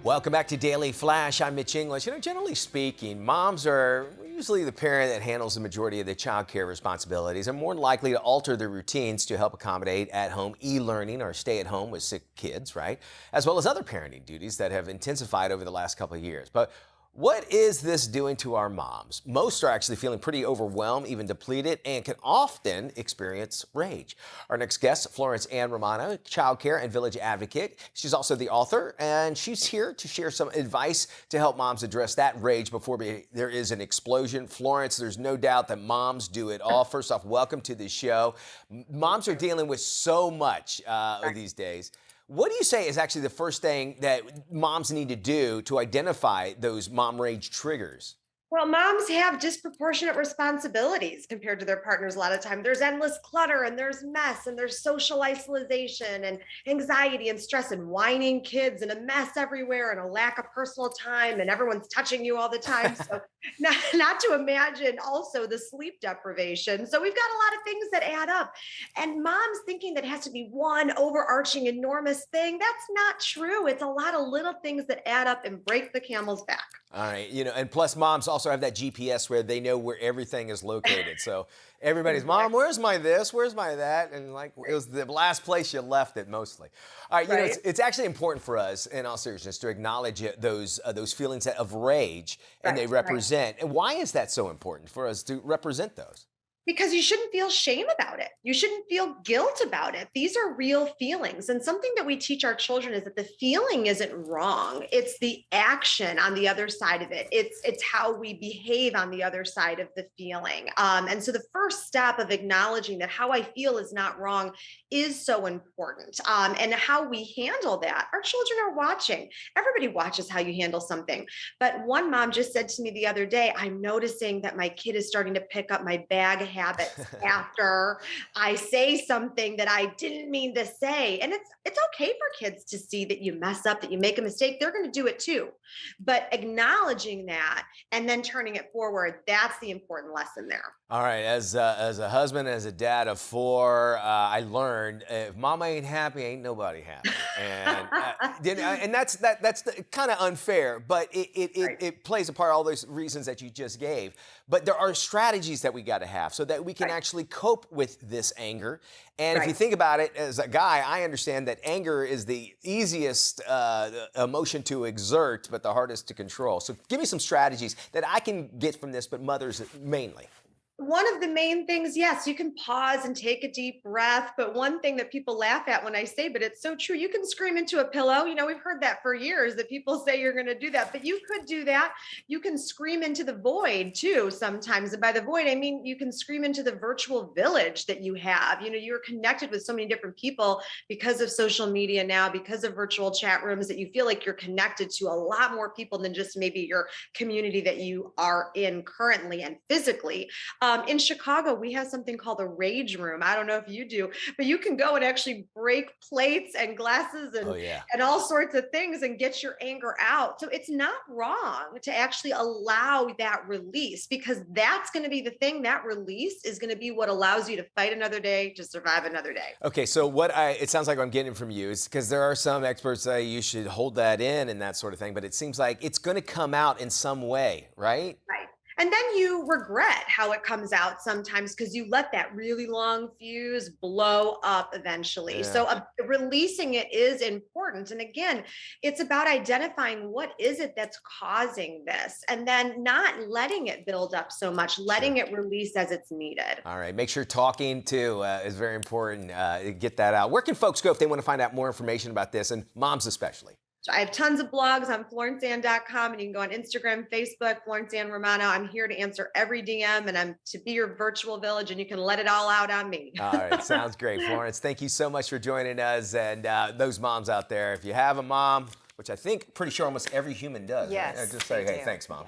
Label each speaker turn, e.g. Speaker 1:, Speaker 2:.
Speaker 1: Welcome back to Daily Flash. I'm Mitch English. Generally speaking, moms are usually the parent that handles the majority of the child care responsibilities and more likely to alter their routines to help accommodate at-home e-learning or stay at home with sick kids, right? As well as other parenting duties that have intensified over the last couple of years. But what is this doing to our moms? Most are actually feeling pretty overwhelmed, even depleted, and can often experience rage. Our next guest, Florence Romano, child care and village advocate. She's also the author, and she's here to share some advice to help moms address that rage before there is an explosion. Florence, there's no doubt that moms do it all. First off, welcome to the show. Moms are dealing with so much these days. What do you say is actually the first thing that moms need to do to identify those mom rage triggers?
Speaker 2: Well, moms have disproportionate responsibilities compared to their partners a lot of time. There's endless clutter and there's mess and there's social isolation and anxiety and stress and whining kids and a mess everywhere and a lack of personal time and everyone's touching you all the time. So not to imagine also the sleep deprivation. So we've got a lot of things that add up. And moms thinking that has to be one overarching enormous thing. That's not true. It's a lot of little things that add up and break the camel's back.
Speaker 1: All right, and plus moms also have that GPS where they know where everything is located. So everybody's, Mom, where's my this? Where's my that? And like, it was the last place you left it mostly. All right,
Speaker 2: Right.
Speaker 1: it's actually important for us, in all seriousness, to acknowledge those feelings of rage and they
Speaker 2: Right, right.
Speaker 1: represent. And why is that so important for us to represent those?
Speaker 2: Because you shouldn't feel shame about it. You shouldn't feel guilt about it. These are real feelings. And something that we teach our children is that the feeling isn't wrong. It's the action on the other side of it. It's how we behave on the other side of the feeling. And so the first step of acknowledging that how I feel is not wrong is so important. And how we handle that, our children are watching. Everybody watches how you handle something. But one mom just said to me the other day, I'm noticing that my kid is starting to pick up my bag habits after I say something that I didn't mean to say. And it's okay for kids to see that you mess up, that you make a mistake. They're going to do it too. But acknowledging that and then turning it forward, that's the important lesson there.
Speaker 1: All right, as a husband, as a dad of four, I learned if mama ain't happy, ain't nobody happy, and that's kind of unfair, but
Speaker 2: Right.
Speaker 1: it plays a part. All those reasons that you just gave, but there are strategies that we got to have so that we can
Speaker 2: Right.
Speaker 1: actually cope with this anger. And if you
Speaker 2: Right.
Speaker 1: think about it, as a guy, I understand that anger is the easiest emotion to exert, but the hardest to control. So give me some strategies that I can get from this, but mothers mainly.
Speaker 2: One of the main things, yes, you can pause and take a deep breath. But one thing that people laugh at when I say, but it's so true, you can scream into a pillow. We've heard that for years that people say you're going to do that, but you could do that. You can scream into the void too sometimes. And by the void, I mean, you can scream into the virtual village that you have. You're connected with so many different people because of social media now, because of virtual chat rooms, that you feel like you're connected to a lot more people than just maybe your community that you are in currently and physically. In Chicago, we have something called a rage room. I don't know if you do, but you can go and actually break plates and glasses
Speaker 1: Oh yeah.
Speaker 2: and all sorts of things and get your anger out. So it's not wrong to actually allow that release, because that's going to be the thing. That release is going to be what allows you to fight another day, to survive another day.
Speaker 1: Okay, so it sounds like I'm getting from you is because there are some experts say you should hold that in and that sort of thing, but it seems like it's going to come out in some way, right?
Speaker 2: Right. And then you regret how it comes out sometimes because you let that really long fuse blow up eventually.
Speaker 1: Yeah.
Speaker 2: So releasing it is important. And again, it's about identifying what is it that's causing this and then not letting it build up so much, letting
Speaker 1: Sure.
Speaker 2: it release as it's needed.
Speaker 1: All right, make sure talking too is very important. Get that out. Where can folks go if they want to find out more information about this, and moms especially?
Speaker 2: So I have tons of blogs on florenceann.com, and you can go on Instagram, Facebook, Florence Ann Romano. I'm here to answer every DM, and I'm to be your virtual village, and you can let it all out on me.
Speaker 1: All right, sounds great. Florence, thank you so much for joining us. And those moms out there, if you have a mom, which I think pretty sure almost every human does, right?
Speaker 3: Yes,
Speaker 1: Just say,
Speaker 3: they
Speaker 1: hey,
Speaker 3: do.
Speaker 1: thanks, Mom.